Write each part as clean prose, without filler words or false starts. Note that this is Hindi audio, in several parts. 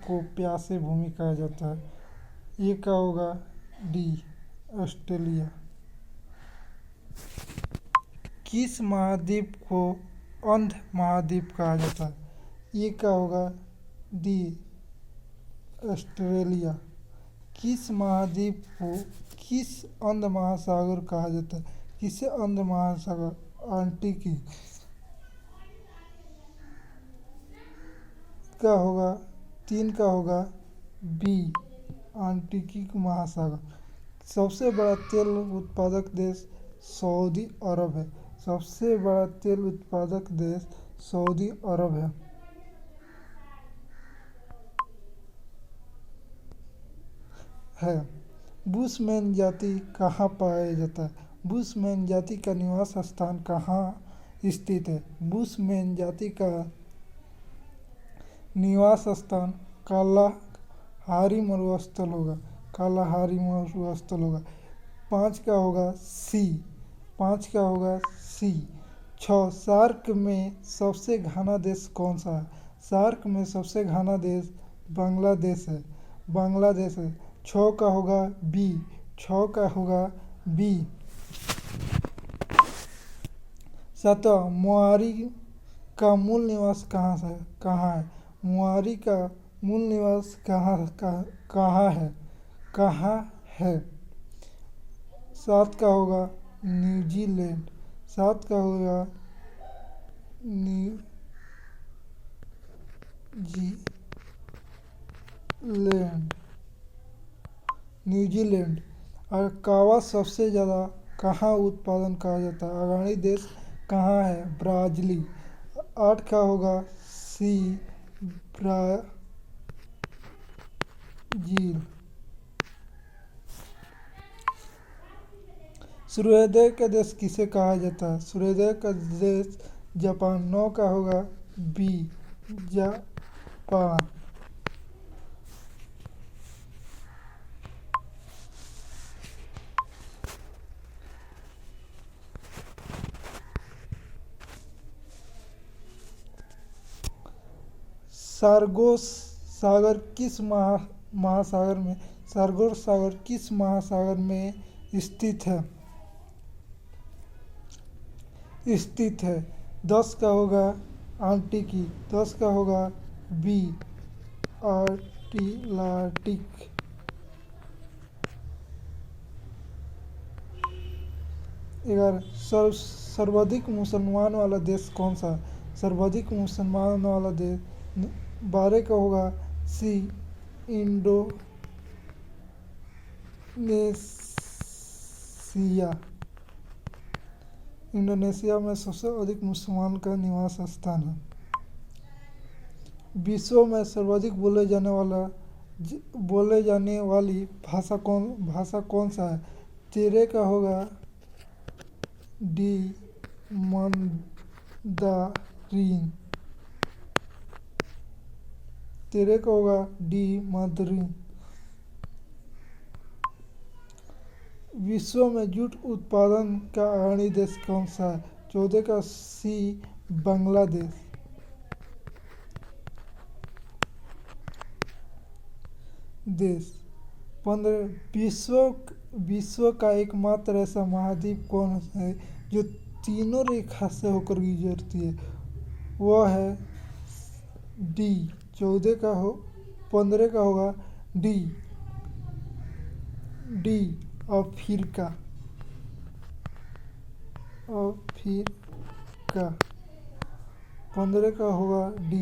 को प्यासी भूमि कहा जाता है? ये क्या होगा? D, Australia. किस महाद्वीप को अंध महाद्वीप कहा जाता है? ये क्या होगा? D, Australia. किस महाद्वीप को किस अंध महासागर कहा जाता है? किसे अंध महासागर? आर्कटिक। क्या होगा? 3 का होगा बी, आर्कटिक महासागर। सबसे बड़ा तेल उत्पादक देश सऊदी अरब है। सबसे बड़ा तेल उत्पादक देश सऊदी अरब है। बुशमैन जाति कहाँ पाया जाता है? बुशमैन जाति का निवास स्थान कहाँ स्थित है? बुशमैन जाति का निवास स्थान कालाहारी मरुस्थल होगा। कालाहारी मरुस्थल होगा। 5 का होगा सी। 5 का होगा सी। 6 सार्क में सबसे घना देश कौन सा है? सार्क में सबसे घना देश बांग्लादेश है। बांग्लादेश है। 6 का होगा बी। 6 का होगा बी। 7 मुआरी का मूल निवास कहाँ है? मुआरी का मूल निवास कहाँ है? 7 का होगा न्यूजीलैंड। 7 का होगा न्यूजीलैंड। और कावा सबसे ज़्यादा कहाँ उत्पादन कहा जाता है? अग्रणी देश कहाँ है? ब्राज़ील। 8 का होगा सी, ब्राज़ील। सूर्योदय का देश किसे कहा जाता है? सूर्योदय का देश जापान। 9 का होगा बी, जापान। सार्गोस सागर किस महासागर में सार्गोस सागर किस महासागर में स्थित है? 10 का होगा आर्कटिक। 10 का होगा बी, अटलांटिक। 11 सर्वाधिक मुसलमान वाला देश कौन सा है? सर्वाधिक मुसलमान वाला देश 12 का होगा सी, इंडोनेशिया। इंडोनेशिया में सबसे अधिक मुसलमान का निवास स्थान है। विश्व में सर्वाधिक बोले जाने वाली भाषा कौन सा है? 13 का होगा डी, मंदारिन। 13 का होगा डी, मंदारिन। विश्व में जूट उत्पादन का अग्रणी देश कौन सा है? 14 का सी, बांग्लादेश। देश 15 विश्व का एकमात्र ऐसा महाद्वीप कौन है जो तीनों रेखा से होकर गुजरती है? वह है डी। 15 का होगा डी, अफ्रीका। 15 का होगा डी।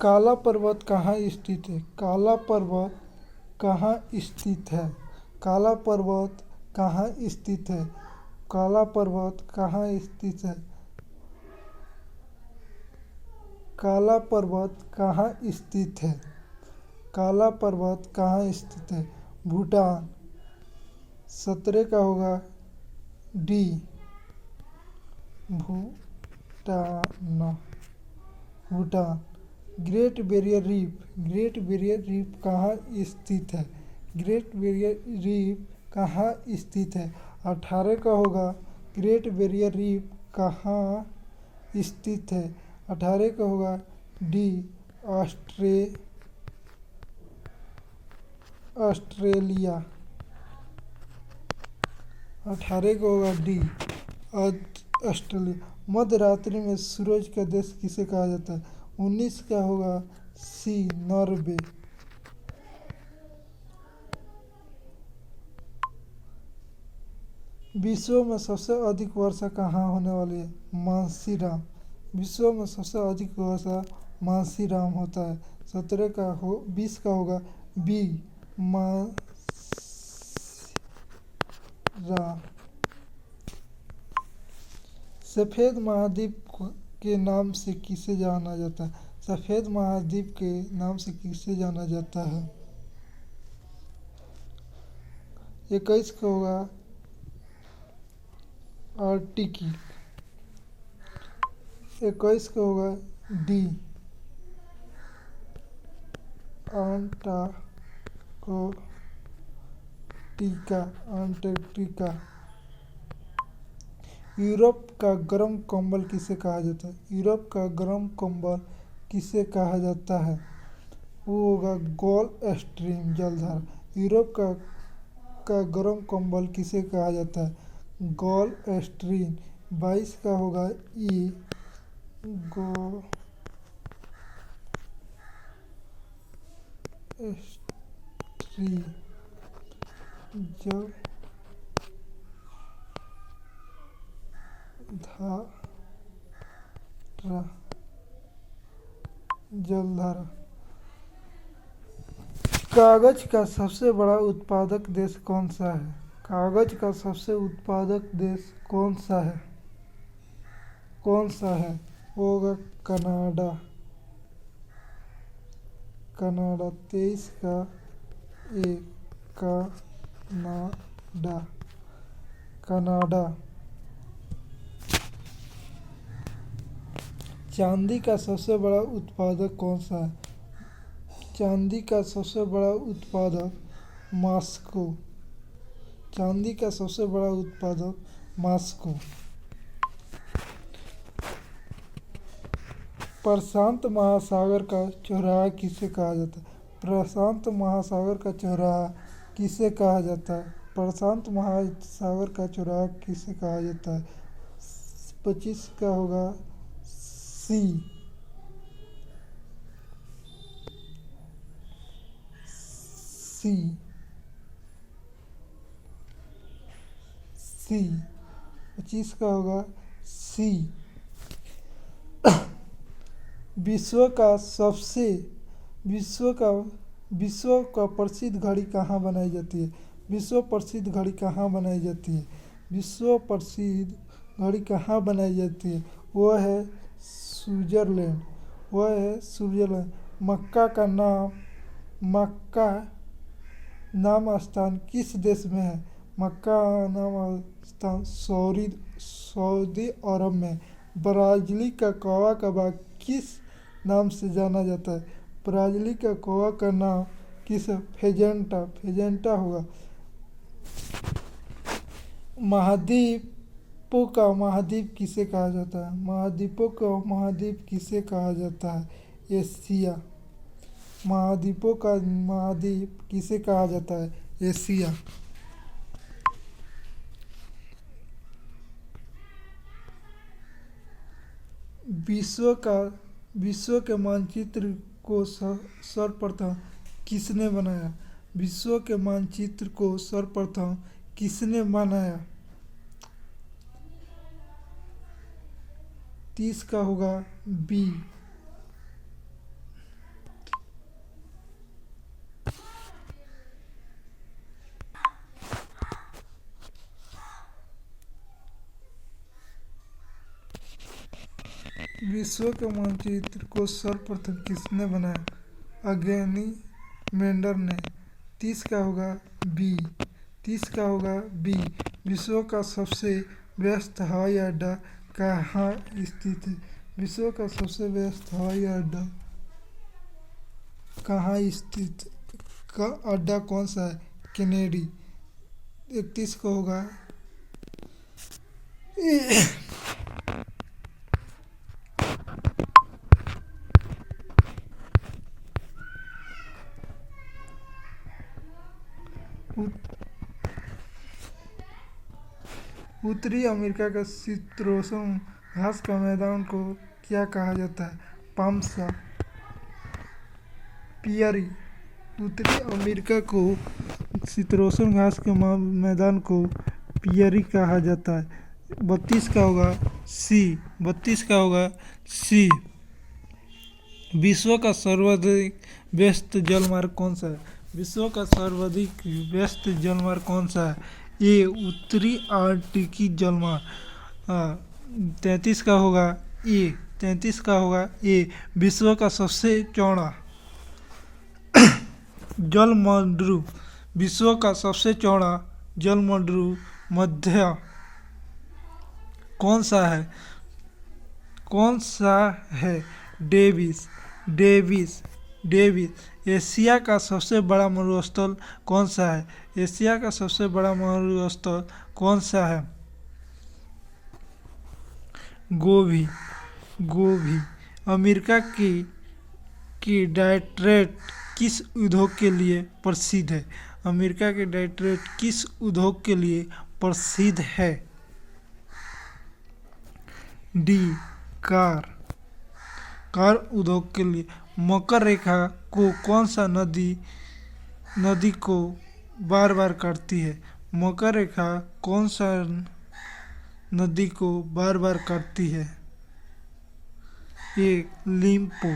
काला पर्वत कहाँ स्थित है? काला पर्वत कहाँ स्थित है? काला पर्वत कहाँ स्थित है? काला पर्वत कहाँ स्थित है? काला पर्वत कहाँ स्थित है? काला पर्वत कहाँ स्थित है? भूटान। 17 का होगा D, Bhutan. Great barrier reef कहाँ स्थित है? ग्रेट बैरियर रीफ कहाँ स्थित है? 18 का होगा ग्रेट बैरियर रीफ कहाँ स्थित है? 18 का होगा डी ऑस्ट्रेलिया। 18 का होगा डी ऑस्ट्रेलिया। मध्य रात्रि में सूरज का देश किसे कहा जाता है? 19 का होगा सी नॉर्वे। विश्व में सबसे अधिक वर्षा कहाँ होने वाली है? मानसीराम। विश्व में सबसे अधिक वर्षा मानसीराम होता है। 20 का होगा बी मानसीराम। सफ़ेद महाद्वीप के नाम से किसे जाना जाता है? सफ़ेद महाद्वीप के नाम से किसे जाना जाता है? 21 का होगा आर्टिकी। 21 का होगा डी अंटार्कटिका। यूरोप का गर्म कंबल किसे कहा जाता है? यूरोप का गर्म कंबल किसे कहा जाता है? वो होगा गल्फ स्ट्रीम जलधारा। यूरोप का गर्म कंबल किसे कहा जाता है? Gulf stream. 22 का होगा ई गो स्ट्री जलधारा। कागज का सबसे बड़ा उत्पादक देश कौन सा है? कागज का सबसे उत्पादक देश कौन सा है? वो होगा कनाडा। 23 का कनाडा। चांदी का सबसे बड़ा उत्पादक कौन सा है? चांदी का सबसे बड़ा उत्पादक मॉस्को। चांदी का सबसे बड़ा उत्पादक मॉस्को। प्रशांत महासागर का चौराहा किसे कहा जाता है? प्रशांत महासागर का चौराहा किसे कहा जाता है? प्रशांत महासागर का चौराहा किसे कहा जाता है? 25 का होगा सी सी 25 का होगा सी। विश्व का प्रसिद्ध घड़ी कहाँ बनाई जाती है? विश्व प्रसिद्ध घड़ी कहाँ बनाई जाती है? विश्व प्रसिद्ध घड़ी कहाँ बनाई जाती है? वह है स्विट्ज़रलैंड। मक्का नाम स्थान किस देश में है? मक्का नाम स्थान सऊदी अरब में। ब्राज़ील का कौवा का बाग किस नाम से जाना जाता है? ब्राज़ील का कौवा का नाम किस? फेजेंटा होगा। महाद्वीपों का महाद्वीप किसे कहा जाता है? महाद्वीपों का महाद्वीप किसे कहा जाता है? एशिया। महाद्वीपों का महाद्वीप किसे कहा जाता है? एशिया। विश्व के मानचित्र को सर्वप्रथम किसने बनाया? विश्व के मानचित्र को सर्वप्रथम किसने बनाया? 30 का होगा बी विश्व के मानचित्र को सर्वप्रथम किसने बनाया? अग्रणी मेंडर ने। 30 का होगा बी। विश्व का सबसे व्यस्त हवाई अड्डा कहाँ स्थित है? विश्व का सबसे व्यस्त हवाई अड्डा कहाँ स्थित का अड्डा कौन सा है? कैनेडी। 31 का होगा उत्तरी अमेरिका का शीतोष्ण घास का मैदान को क्या कहा जाता है? पाम्सा। पियरी। उत्तरी अमेरिका को शीतोष्ण घास के मैदान को पियरी कहा जाता है। 32 का होगा सी। 32 का होगा सी। विश्व का सर्वाधिक व्यस्त जलमार्ग कौन सा है? विश्व का सर्वाधिक व्यस्त जलमार्ग कौन सा है? ए उत्तरी आर्कटिकी जलमार्ग। 33 का होगा ए। 33 का होगा ए। विश्व का सबसे चौड़ा जलमंडू। विश्व का सबसे चौड़ा जलमंडू मध्य कौन सा है? कौन सा है? डेविस। डेविस। डेविस। एशिया का सबसे बड़ा मरुस्थल कौन सा है? एशिया का सबसे बड़ा मरुस्थल कौन सा है? गोबी। गोबी। अमेरिका की डेट्रॉइट किस उद्योग के लिए प्रसिद्ध है? अमेरिका के डेट्रॉइट किस उद्योग के लिए प्रसिद्ध है? D car. कार उद्योग के लिए। मकर रेखा को कौन सा नदी को बार बार काटती है? मकर रेखा कौन सा नदी को बार बार काटती है? ए लिम्पो।